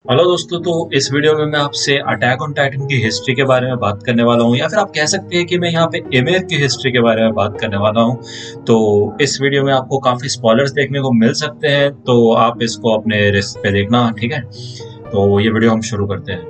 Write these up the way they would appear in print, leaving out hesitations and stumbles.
Hello दोस्तों, तो इस वीडियो में मैं आपसे अटैक ऑन टाइटन की हिस्ट्री के बारे में बात करने वाला हूँ, या फिर आप कह सकते हैं कि मैं यहाँ पे एमिर की हिस्ट्री के बारे में बात करने वाला हूँ। तो इस वीडियो में आपको काफी स्पॉयलर्स देखने को मिल सकते हैं, तो आप इसको अपने रिस्क पे देखना, ठीक है। तो ये वीडियो हम शुरू करते हैं।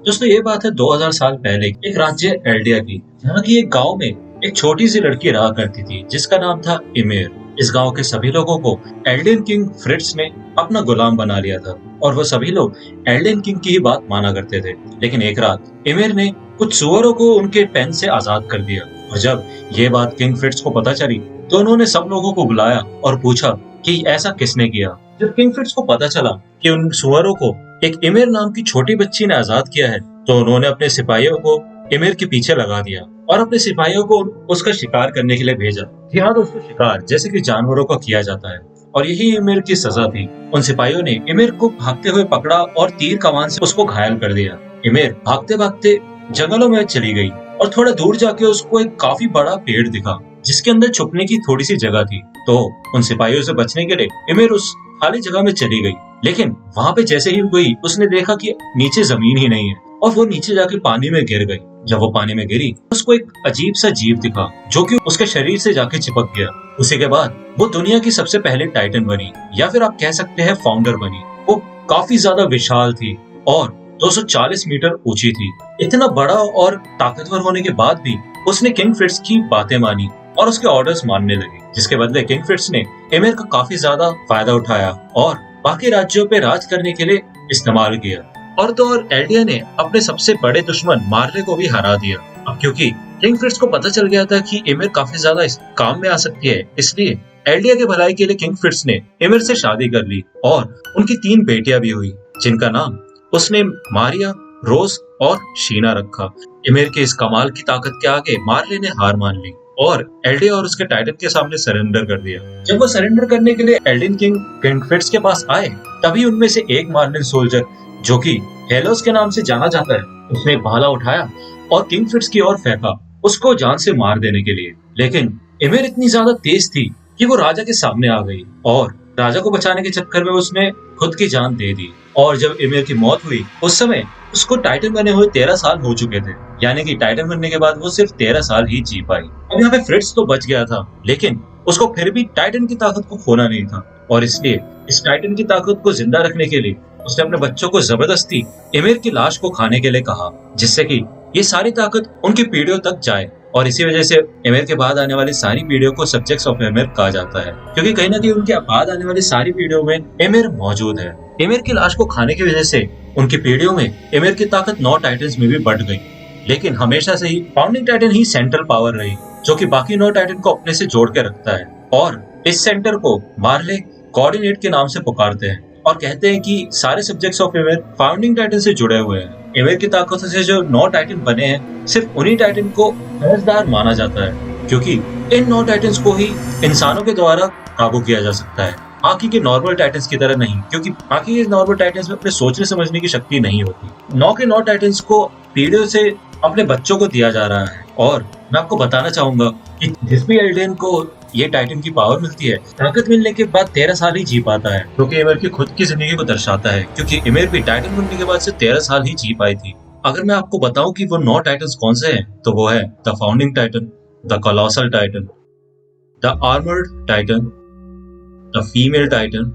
दोस्तों, ये बात है 2000 साल पहले एक राज्य एल्डिया की, जहाँ की एक गाँव में एक छोटी सी लड़की रहा करती थी जिसका नाम था इमेर। इस गांव के सभी लोगों को एल्डेन किंग फ्रिट्ज ने अपना गुलाम बना लिया था और वो सभी लोग एल्डेन किंग की ही बात माना करते थे। लेकिन एक रात इमेर ने कुछ सुअरों को उनके पेन से आजाद कर दिया, और जब ये बात किंग फ्रिट्ज को पता चली तो उन्होंने सब लोगों को बुलाया और पूछा कि ऐसा किसने किया। जब किंग फ्रिट्ज को पता चला कि उन सुअरों को एक इमेर नाम की छोटी बच्ची ने आजाद किया है, तो उन्होंने अपने सिपाहियों को इमेर के पीछे लगा दिया और अपने सिपाहियों को उसका शिकार करने के लिए भेजा। जी हाँ दोस्तों, शिकार जैसे कि जानवरों का किया जाता है, और यही इमेर की सजा थी। उन सिपाहियों ने इमेर को भागते हुए पकड़ा और तीर कमान से उसको घायल कर दिया। इमेर भागते भागते जंगलों में चली गई और थोड़ा दूर जाके उसको एक काफी बड़ा पेड़ दिखा जिसके अंदर छुपने की थोड़ी सी जगह थी। तो उन सिपाहियों से बचने के लिए इमेर उस खाली जगह में चली गई, लेकिन वहां पे जैसे ही गई उसने देखा कि नीचे जमीन ही नहीं है और वो नीचे जाके पानी में गिर गई। जब वो पानी में गिरी उसको एक अजीब सा जीव दिखा जो कि उसके शरीर से जाके चिपक गया। उसी के बाद वो दुनिया की सबसे पहले टाइटन बनी, या फिर आप कह सकते हैं फाउंडर बनी। वो काफी ज्यादा विशाल थी और 240 मीटर ऊंची थी। इतना बड़ा और ताकतवर होने के बाद भी उसने किंग फ्रिट्ज की बातें मानी और उसके ऑर्डर्स मानने लगी, जिसके बदले किंग फ्रिट्ज ने इमेर का काफी ज्यादा फायदा उठाया और बाकी राज्यों पे राज करने के लिए इस्तेमाल किया। और तो और एल्डिया ने अपने सबसे बड़े दुश्मन मार्ले को भी हरा दिया। अब क्योंकि किंग फ्रिट्ज को पता चल गया था कि इमेर काफी ज्यादा इस काम में आ सकती है, इसलिए एल्डिया के भलाई के लिए किंग फ्रिट्ज ने इमेर से शादी कर ली और उनकी 3 बेटियां भी हुई, जिनका नाम उसने मारिया, रोज और शीना रखा। इमेर के इस कमाल की ताकत के आगे मार्ले ने हार मान ली और एल्डिया और उसके टाइटन के सामने सरेंडर कर दिया। जब वो सरेंडर करने के लिए एल्डेन किंग किंग फ्रिट्ज के पास आए, तभी उनमें से एक मार्लिन सोल्जर, जो कि हेलोस के नाम से जाना जाता है, उसने एक भाला उठाया और किंग फ्रिट्ज की ओर फेंका, उसको जान से मार देने के लिए। लेकिन इमेर इतनी ज्यादा तेज थी कि वो राजा के सामने आ गई और राजा को बचाने के चक्कर में उसने खुद की जान दे दी। और जब इमेर की मौत हुई उस समय उसको टाइटन बने हुए 13 साल हो चुके थे, यानी कि टाइटन बनने के बाद वो सिर्फ 13 साल ही जी पाई। अब यहाँ पे फ्रिट्ज तो बच गया था, लेकिन उसको फिर भी टाइटन की ताकत को खोना नहीं था, और इसलिए इस टाइटन की ताकत को जिंदा रखने के लिए उसने अपने बच्चों को जबरदस्ती इमेर की लाश को खाने के लिए कहा, जिससे कि ये सारी ताकत उनकी पीढ़ियों तक जाए। और इसी वजह से इमेर के बाद आने वाली सारी पीढ़ियों को सब्जेक्ट्स ऑफ इमेर कहा जाता है, क्योंकि कहीं ना कहीं उनके बाद आने वाली सारी पीढ़ियों में इमेर मौजूद है। इमेर की लाश को खाने की वजह से उनकी पीढ़ियों में इमेर की ताकत 9 टाइटन्स में भी बढ़ गई। लेकिन हमेशा से ही फाउंडिंग टाइटन ही सेंट्रल पावर रही, जो कि बाकी 9 टाइटन को अपने से जोड़ के रखता है। और इस सेंटर को मार्ले कोऑर्डिनेट के नाम से पुकारते हैं और कहते हैं कि सारे सब्जेक्ट्स ऑफ इमेर फाउंडिंग टाइटन से जुड़े हुए हैं। इमेर की ताकत से जो 9 टाइटन बने हैं, सिर्फ उन्हीं टाइटन को फौजदार माना जाता है, क्योंकि इन 9 टाइटन्स को ही इंसानों के द्वारा काबू किया जा सकता है, बाकी के नॉर्मल टाइटन्स की तरह नहीं, क्योंकि बाकी के नॉर्मल टाइटन्स में अपने सोचने समझने की शक्ति नहीं होती। 9 के 9 टाइटन्स को पीढ़ियों से अपने बच्चों को दिया जा रहा है। और मैं आपको बताना चाहूंगा कि जिस भी एल्डेन को ये टाइटन की पावर मिलती है, ताकत मिलने के बाद 13 साल ही जी पाता है, क्योंकि इमेर की खुद की जिंदगी को दर्शाता है, क्योंकि इमेर भी टाइटन बनने के बाद से 13 साल ही जी पाई थी। अगर मैं आपको बताऊं कि वो 9 टाइटन्स कौन से हैं, तो वो है the founding Titan, the colossal Titan, the armoured Titan, the female Titan,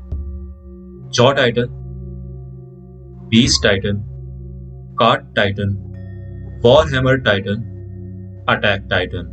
jaw Titan, beast Titan, card Titan, Warhammer Titan, attack Titan.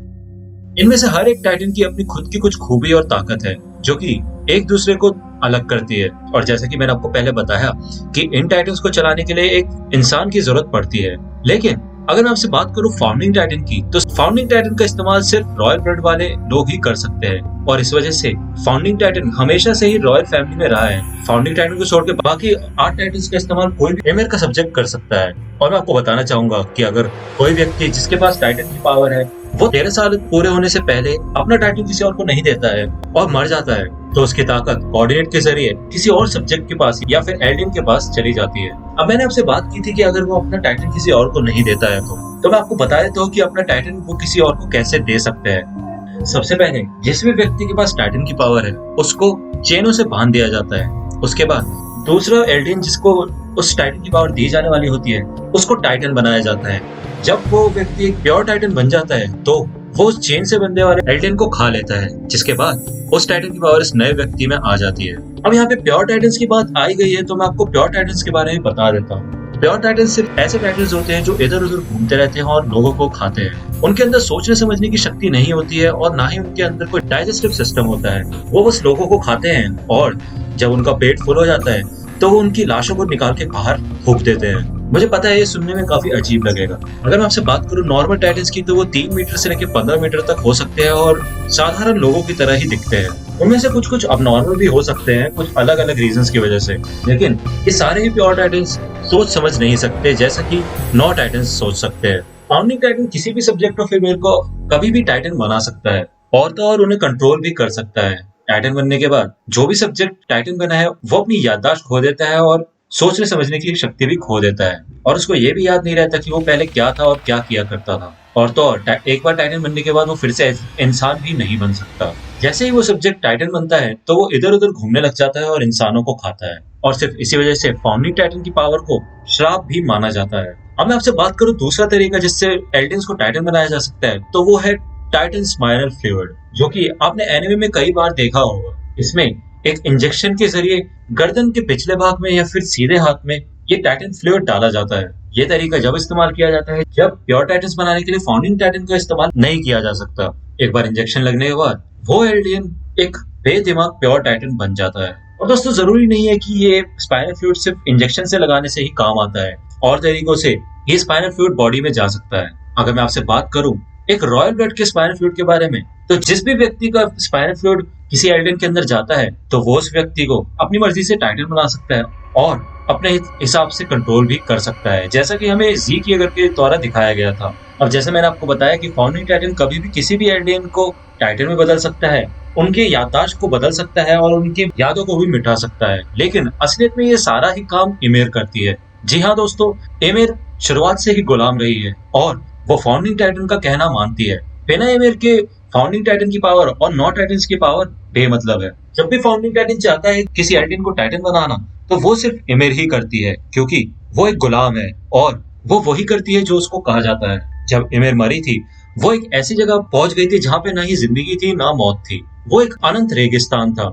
इनमें से हर एक टाइटन की अपनी खुद की कुछ खूबी और ताकत है, जो कि एक दूसरे को अलग करती है। और जैसे कि मैंने आपको पहले बताया कि इन टाइटन्स को चलाने के लिए एक इंसान की जरूरत पड़ती है। लेकिन अगर मैं आपसे बात करूं फाउंडिंग टाइटन की, तो फाउंडिंग टाइटन का इस्तेमाल सिर्फ रॉयल ब्लड वाले लोग ही कर सकते हैं, और इस वजह से फाउंडिंग टाइटन हमेशा से ही रॉयल फैमिली में रहा है। फाउंडिंग टाइटन को छोड़ के बाकी 8 टाइटन्स का इस्तेमाल कोई भी इमेर का सब्जेक्ट कर सकता है। और मैं आपको बताना चाहूंगा कि अगर कोई व्यक्ति जिसके पास टाइटन की पावर है, वो 13 साल पूरे होने से पहले अपना टाइटन किसी और को नहीं देता है और मर जाता है, तो उसकी ताकत कोऑर्डिनेट के जरिए किसी और सब्जेक्ट के पास या फिर एल्डेन के पास चली जाती है। अब मैंने आपसे बात की थी कि अगर वो अपना टाइटन किसी और को नहीं देता है, तो मैं आपको बता देता हूँ कि अपना टाइटन वो किसी और को कैसे दे सकते हैं। सबसे पहले जिस भी व्यक्ति के पास टाइटन की पावर है, उसको चेनों से बांध दिया जाता है। उसके बाद दूसरा एल्डियन जिसको उस टाइटन की पावर दी जाने वाली होती है उसको टाइटन बनाया जाता है। जब वो व्यक्ति एक प्योर टाइटन बन जाता है तो वो उस चेन से बंधे वाले एल्डियन को खा लेता है, जिसके बाद उस टाइटन की पावर इस नए व्यक्ति में आ जाती है। अब यहाँ पे प्योर टाइटन्स की बात आई गई है तो मैं आपको प्योर टाइटन्स के बारे में बता देता हूँ। प्योर टाइटन्स सिर्फ ऐसे टाइटन्स होते हैं जो इधर उधर घूमते रहते हैं और लोगों को खाते हैं। उनके अंदर सोचने समझने की शक्ति नहीं होती है और ना ही उनके अंदर कोई डाइजेस्टिव सिस्टम होता है। वो बस लोगों को खाते हैं और जब उनका पेट फुल हो जाता है तो वो उनकी लाशों को निकाल के बाहर फूंक देते हैं। मुझे पता है ये सुनने में काफी अजीब लगेगा। अगर मैं आपसे बात करूं नॉर्मल टाइटन्स की तो वो 3 मीटर से लेकर 15 मीटर तक हो सकते हैं और साधारण लोगों की तरह ही दिखते हैं। उनमें से कुछ कुछ अबनॉर्मल भी हो सकते हैं कुछ अलग अलग रीजंस की वजह से, लेकिन ये सारे ही प्योर टाइटन्स सोच समझ नहीं सकते जैसा कि नॉन टाइटन्स सोच सकते हैं। फाउंडिंग टाइटन किसी भी सब्जेक्ट ऑफ फीमेल को कभी भी टाइटन बना सकता है और तो और उन्हें कंट्रोल भी कर सकता है। टाइटन बनने के बाद जो भी सब्जेक्ट टाइटन बना है वो अपनी याददाश्त खो देता है और सोचने समझने की शक्ति भी खो देता है और उसको ये भी याद नहीं रहता कि वो पहले क्या था और क्या किया करता था। और तो और एक बार टाइटन बनने के बाद वो फिर से इंसान भी नहीं बन सकता। जैसे ही वो सब्जेक्ट टाइटन बनता है तो वो इधर उधर घूमने लग जाता है और इंसानों को खाता है और सिर्फ इसी वजह से फाउंडिंग टाइटन की पावर को श्राप भी माना जाता है। अब मैं आपसे बात करूं दूसरा तरीका जिससे एल्डियंस को टाइटन बनाया जा सकता है तो वो है टाइटन स्पाइनल फ्लूइड, जो कि आपने एनिमे में कई बार देखा होगा। इसमें एक इंजेक्शन के जरिए गर्दन के पिछले भाग में या फिर सीधे हाथ में ये टाइटन फ्लूइड डाला जाता है। ये तरीका जब इस्तेमाल किया जाता है जब प्योर टाइटन्स बनाने के लिए फाउंडिंग टाइटन का इस्तेमाल नहीं किया जा सकता। एक बार इंजेक्शन लगने के बाद वो एल्डियन एक बेदिमाग प्योर टाइटन बन जाता है। और दोस्तों जरूरी नहीं है कि ये स्पाइनल फ्लूइड सिर्फ इंजेक्शन से लगाने से ही काम आता है, और तरीकों से ये स्पाइनल फ्लूइड बॉडी में जा सकता है। अगर मैं आपसे बात करूं एक रॉयल ब्लड के स्पाइनल फ्लूइड के बारे में तो जिस भी व्यक्ति का स्पाइनल फ्लूइड किसी एल्डियन के अंदर जाता है तो वो उस व्यक्ति को अपनी मर्जी से टाइटन बना सकता है और अपने हिसाब से कंट्रोल भी कर सकता है, जैसा कि हमें जी किगर के द्वारा दिखाया गया था। और जैसे मैंने आपको बताया कि फाउंडिंग टाइटन कभी भी किसी भी एल्डियन को टाइटन में बदल सकता है, उनके याददाश्त को बदल सकता है और उनकी यादों को भी मिटा सकता है, लेकिन असलियत में ये सारा ही काम इमेर करती है। जी हाँ दोस्तों, इमेर शुरुआत से ही गुलाम रही है और वो फाउंडिंग टाइटन का कहना मानती है। बिना इमेर के फाउंडिंग टाइटन की पावर और नॉन टाइटन्स की पावर बेमतलब है। जब भी फाउंडिंग टाइटन चाहता है किसी एल्डियन को टाइटन बनाना तो वो सिर्फ इमेर ही करती है, क्योंकि वो एक गुलाम है और वो वही करती है जो उसको कहा जाता है। जब इमेर मरी थी वो एक ऐसी जगह पहुंच गई थी जहां पे ना ही जिंदगी थी ना मौत थी। वो एक अनंत रेगिस्तान था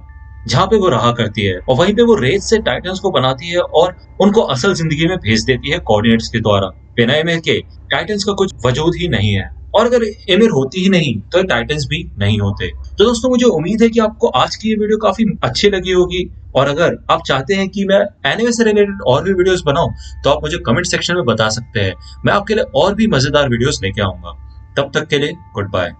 जहां पे वो रहा करती है और वहीं पे वो रेत से टाइटन्स को बनाती है और उनको असल जिंदगी में भेज देती है कोऑर्डिनेट्स के द्वारा। बिना इमेर के टाइटन्स का कुछ वजूद ही नहीं है और अगर इमेर होती ही नहीं तो टाइटन्स भी नहीं होते। तो दोस्तों मुझे उम्मीद है कि आपको आज की ये वीडियो काफी अच्छी लगी होगी और अगर आप चाहते हैं कि मैं एनिमे से रिलेटेड और भी वीडियोस बनाऊं तो आप मुझे कमेंट सेक्शन में बता सकते हैं। मैं आपके लिए और भी मजेदार वीडियोस लेके आऊंगा। तब तक के लिए गुड बाय।